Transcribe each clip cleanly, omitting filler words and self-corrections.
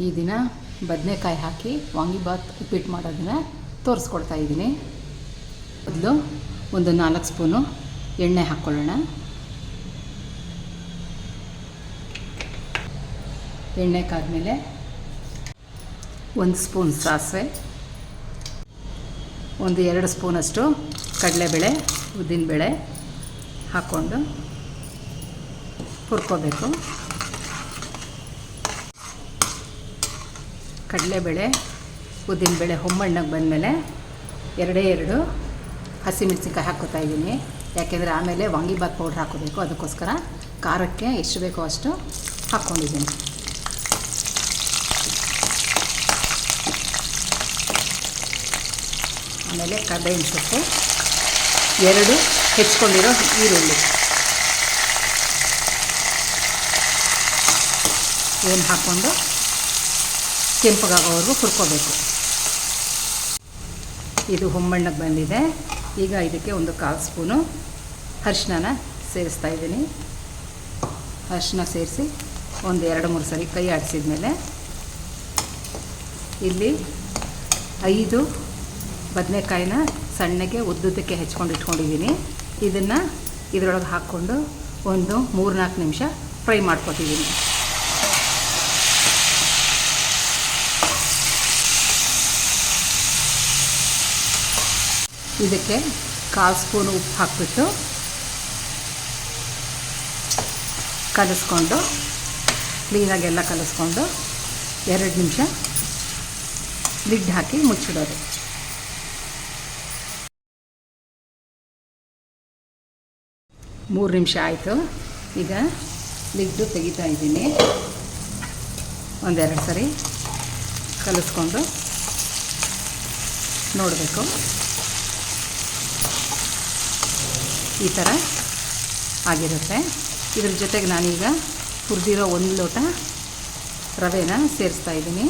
ಈ ದಿನ ಬದನೆಕಾಯಿ ಹಾಕಿ ವಾಂಗಿಬಾತ್ ಉಪ್ಪಿಟ್ಟು ಮಾಡೋದನ್ನು ತೋರಿಸ್ಕೊಡ್ತಾ ಇದ್ದೀನಿ. ಮೊದಲು ಒಂದು 4 ಸ್ಪೂನು ಎಣ್ಣೆ ಹಾಕ್ಕೊಳ್ಳೋಣ. ಎಣ್ಣೆ ಕಾದ್ಮೇಲೆ 1 ಸ್ಪೂನ್ ಸಾಸಿವೆ, ಒಂದು 2 ಸ್ಪೂನಷ್ಟು ಕಡಲೆಬೇಳೆ, ಉದ್ದಿನಬೇಳೆ ಹಾಕ್ಕೊಂಡು ಹುರ್ಕೋಬೇಕು. ಕಡಲೆಬೇಳೆ ಉದ್ದಿನಬೇಳೆ ಹೊಂಬಣ್ಣಗೆ ಬಂದಮೇಲೆ 2 ಹಸಿಮೆಣಸಿನ್ಕಾಯಿ ಹಾಕ್ಕೋತಾ ಇದ್ದೀನಿ. ಯಾಕೆಂದರೆ ಆಮೇಲೆ ವಾಂಗಿಬಾತ್ ಪೌಡ್ರ್ ಹಾಕೋಬೇಕು, ಅದಕ್ಕೋಸ್ಕರ ಖಾರಕ್ಕೆ ಎಷ್ಟು ಬೇಕೋ ಅಷ್ಟು ಹಾಕ್ಕೊಂಡಿದ್ದೀನಿ. ಆಮೇಲೆ ಕರ್ಬೇವಿನ ಸೊಪ್ಪು, 2 ಹೆಚ್ಚಿಕೊಂಡಿರೋ ಈರುಳ್ಳಿ ಏನು ಹಾಕ್ಕೊಂಡು ಕೆಂಪಗಾಗೋವರೆಗೂ ಹುರ್ಕೋಬೇಕು. ಇದು ಹೊಂಬಣ್ಣಕ್ಕೆ ಬಂದಿದೆ. ಈಗ ಇದಕ್ಕೆ ಒಂದು 1/4 ಸ್ಪೂನು ಅರಿಶಿನ ಸೇರಿಸ್ತಾ ಇದ್ದೀನಿ. ಅರಿಶಿನ ಸೇರಿಸಿ ಒಂದು 2-3 ಸರಿ ಕೈ ಆಡಿಸಿದ ಮೇಲೆ ಇಲ್ಲಿ 5 ಬದನೆಕಾಯಿನ ಸಣ್ಣಗೆ ಉದ್ದುದ್ದಕ್ಕೆ ಹೆಚ್ಕೊಂಡು ಇಟ್ಕೊಂಡಿದ್ದೀನಿ. ಇದನ್ನು ಇದರೊಳಗೆ ಹಾಕ್ಕೊಂಡು ಒಂದು 3-4 ನಿಮಿಷ ಫ್ರೈ ಮಾಡ್ಕೊತಿದ್ದೀನಿ. ಇದಕ್ಕೆ 1/4 ಸ್ಪೂನು ಉಪ್ಪು ಹಾಕಿಬಿಟ್ಟು ಕಲಿಸ್ಕೊಂಡು ಕ್ಲೀನಾಗೆಲ್ಲ ಕಲಿಸ್ಕೊಂಡು 2 ನಿಮಿಷ ಲಿಡ್ ಹಾಕಿ ಮುಚ್ಚಿಡೋದು. ಮೂರು ನಿಮಿಷ ಆಯಿತು. ಈಗ ಲಿಡ್ಡು ತೆಗಿತಾ ಇದ್ದೀನಿ. 1-2 ಸರಿ ಕಲಿಸ್ಕೊಂಡು ನೋಡಬೇಕು. ಈ ಥರ ಆಗಿರುತ್ತೆ. ಇದ್ರ ಜೊತೆಗೆ ನಾನೀಗ ಹುರಿದಿರೋ 1 ಲೋಟ ರವೆನ ಸೇರಿಸ್ತಾ ಇದ್ದೀನಿ.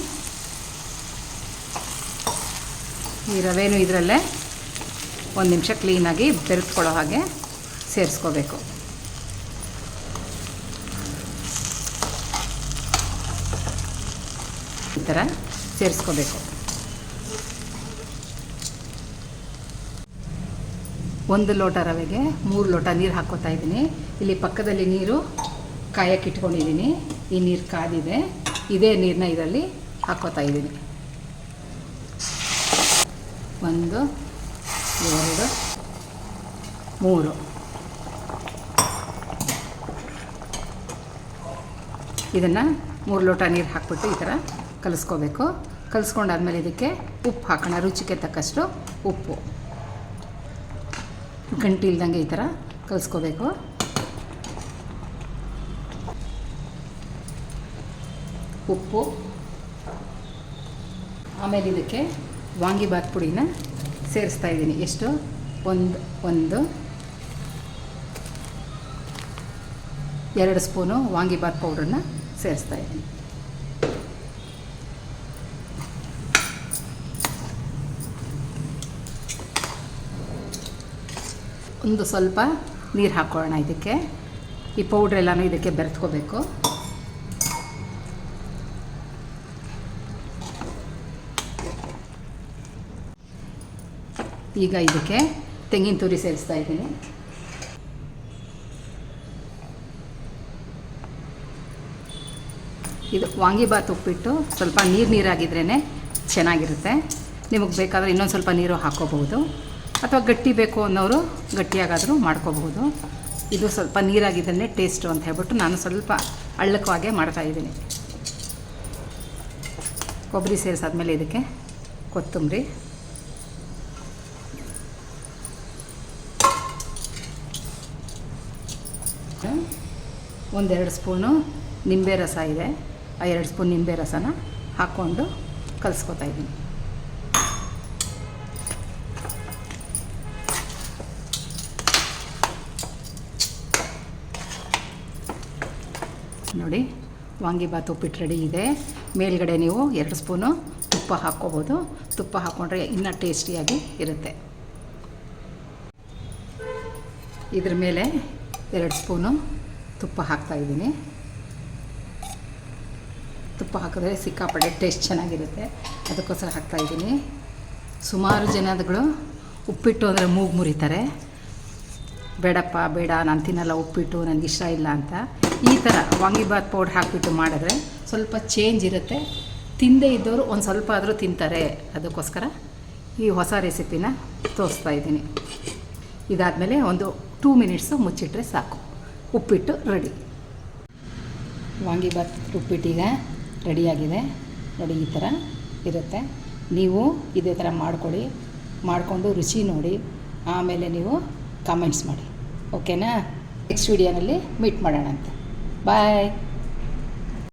ಈ ರವೆನೂ ಇದರಲ್ಲೇ 1 ನಿಮಿಷ ಕ್ಲೀನಾಗಿ ಬೆರೆತ್ಕೊಳ್ಳೋ ಹಾಗೆ ಸೇರಿಸ್ಕೋಬೇಕು. ಈ ಥರ ಸೇರಿಸ್ಕೋಬೇಕು. 1 ಲೋಟ ರವೆಗೆ 3 ಲೋಟ ನೀರು ಹಾಕ್ಕೋತಾ ಇದ್ದೀನಿ. ಇಲ್ಲಿ ಪಕ್ಕದಲ್ಲಿ ನೀರು ಕಾಯಕ್ಕೆ ಇಟ್ಕೊಂಡಿದ್ದೀನಿ. ಈ ನೀರು ಕಾದಿದೆ. ಇದೇ ನೀರನ್ನ ಇದರಲ್ಲಿ ಹಾಕ್ಕೋತಾ ಇದ್ದೀನಿ. 1 2 3 ಇದನ್ನು 3 ಲೋಟ ನೀರು ಹಾಕ್ಬಿಟ್ಟು ಈ ಥರ ಕಲಿಸ್ಕೋಬೇಕು. ಕಲಿಸ್ಕೊಂಡಾದ್ಮೇಲೆ ಇದಕ್ಕೆ ಉಪ್ಪು ಹಾಕೋಣ. ರುಚಿಗೆ ತಕ್ಕಷ್ಟು ಉಪ್ಪು, ಗಂಟಿ ಇಲ್ದಂಗೆ ಈ ಥರ ಕಲಿಸ್ಕೋಬೇಕು. ಉಪ್ಪು, ಆಮೇಲೆ ಇದಕ್ಕೆ ವಾಂಗಿಬಾತ್ ಪುಡಿನ ಸೇರಿಸ್ತಾ ಇದ್ದೀನಿ. ಎಷ್ಟು? 2 ಸ್ಪೂನು ವಾಂಗಿಬಾತ್ ಪೌಡ್ರನ್ನ ಸೇರಿಸ್ತಾ ಇದ್ದೀನಿ. ಒಂದು ಸ್ವಲ್ಪ ನೀರು ಹಾಕ್ಕೊಳ್ಳೋಣ. ಇದಕ್ಕೆ ಈ ಪೌಡ್ರೆಲ್ಲನೂ ಇದಕ್ಕೆ ಬೆರೆತ್ಕೋಬೇಕು. ಈಗ ಇದಕ್ಕೆ ತೆಂಗಿನ ತುರಿ ಸೇರಿಸ್ತಾ ಇದ್ದೀನಿ. ಇದು ವಾಂಗಿಬಾತ್ ಉಪ್ಪಿಟ್ಟು ಸ್ವಲ್ಪ ನೀರಾಗಿದ್ರೇ ಚೆನ್ನಾಗಿರುತ್ತೆ. ನಿಮಗೆ ಬೇಕಾದರೆ ಇನ್ನೊಂದು ಸ್ವಲ್ಪ ನೀರು ಹಾಕ್ಕೋಬಹುದು, ಅಥವಾ ಗಟ್ಟಿ ಬೇಕು ಅನ್ನೋರು ಗಟ್ಟಿಯಾಗಾದರೂ ಮಾಡ್ಕೋಬಹುದು. ಇದು ಸ್ವಲ್ಪ ನೀರಾಗಿದ್ದನ್ನೇ ಟೇಸ್ಟು ಅಂತ ಹೇಳ್ಬಿಟ್ಟು ನಾನು ಸ್ವಲ್ಪ ಅಳ್ಳಕವಾಗೇ ಮಾಡ್ತಾಯಿದ್ದೀನಿ. ಕೊಬ್ಬರಿ ಸೇರಿಸಾದ್ಮೇಲೆ ಇದಕ್ಕೆ ಕೊತ್ತಂಬರಿ, ಒಂದು 2 ಸ್ಪೂನು ನಿಂಬೆ ರಸ ಇದೆ. ಆ 2 ಸ್ಪೂನ್ ನಿಂಬೆ ರಸನ ಹಾಕ್ಕೊಂಡು ಕಲಿಸ್ಕೊತಾ ಇದ್ದೀನಿ. ನೋಡಿ, ವಾಂಗಿಬಾತ್ ಉಪ್ಪಿಟ್ಟು ರೆಡಿ ಇದೆ. ಮೇಲ್ಗಡೆ ನೀವು 2 ಸ್ಪೂನು ತುಪ್ಪ ಹಾಕ್ಕೋಬೋದು. ತುಪ್ಪ ಹಾಕ್ಕೊಂಡ್ರೆ ಇನ್ನೂ ಟೇಸ್ಟಿಯಾಗಿ ಇರುತ್ತೆ. ಇದ್ರ ಮೇಲೆ 2 ಸ್ಪೂನು ತುಪ್ಪ ಹಾಕ್ತಾಯಿದ್ದೀನಿ. ತುಪ್ಪ ಹಾಕಿದ್ರೆ ಸಿಕ್ಕಾಪಟ್ಟೆ ಟೇಸ್ಟ್ ಚೆನ್ನಾಗಿರುತ್ತೆ, ಅದಕ್ಕೋಸ್ಕರ ಹಾಕ್ತಾಯಿದ್ದೀನಿ. ಸುಮಾರು ಜನಗಳು ಉಪ್ಪಿಟ್ಟು ಅಂದರೆ ಮೂಗು ಮುರಿತಾರೆ, ಬೇಡಪ್ಪ ಬೇಡ ನಾನು ತಿನ್ನಲ್ಲ ಉಪ್ಪಿಟ್ಟು, ನನಗಿಷ್ಟ ಇಲ್ಲ ಅಂತ. ಈ ಥರ ವಾಂಗಿಬಾತ್ ಪೌಡ್ರ್ ಹಾಕಿಬಿಟ್ಟು ಮಾಡಿದ್ರೆ ಸ್ವಲ್ಪ ಚೇಂಜ್ ಇರುತ್ತೆ, ತಿಂದೇ ಇದ್ದವರು ಒಂದು ಸ್ವಲ್ಪ ಆದರೂ ತಿಂತಾರೆ. ಅದಕ್ಕೋಸ್ಕರ ಈ ಹೊಸ ರೆಸಿಪಿನ ತೋರಿಸ್ತಾ ಇದ್ದೀನಿ. ಇದಾದಮೇಲೆ ಒಂದು 2 ಮಿನಿಟ್ಸು ಮುಚ್ಚಿಟ್ರೆ ಸಾಕು, ಉಪ್ಪಿಟ್ಟು ರೆಡಿ. ವಾಂಗಿಬಾತ್ ಉಪ್ಪಿಟ್ಟೀಗ ರೆಡಿಯಾಗಿದೆ ನೋಡಿ, ಈ ಥರ ಇರುತ್ತೆ. ನೀವು ಇದೇ ಥರ ಮಾಡಿಕೊಂಡು ರುಚಿ ನೋಡಿ, ಆಮೇಲೆ ನೀವು ಕಾಮೆಂಟ್ಸ್ ಮಾಡಿ. ಓಕೆನಾ? ನೆಕ್ಸ್ಟ್ ವಿಡಿಯೋನಲ್ಲಿ ಮೀಟ್ ಮಾಡೋಣಂತೆ. ಬಾಯ್.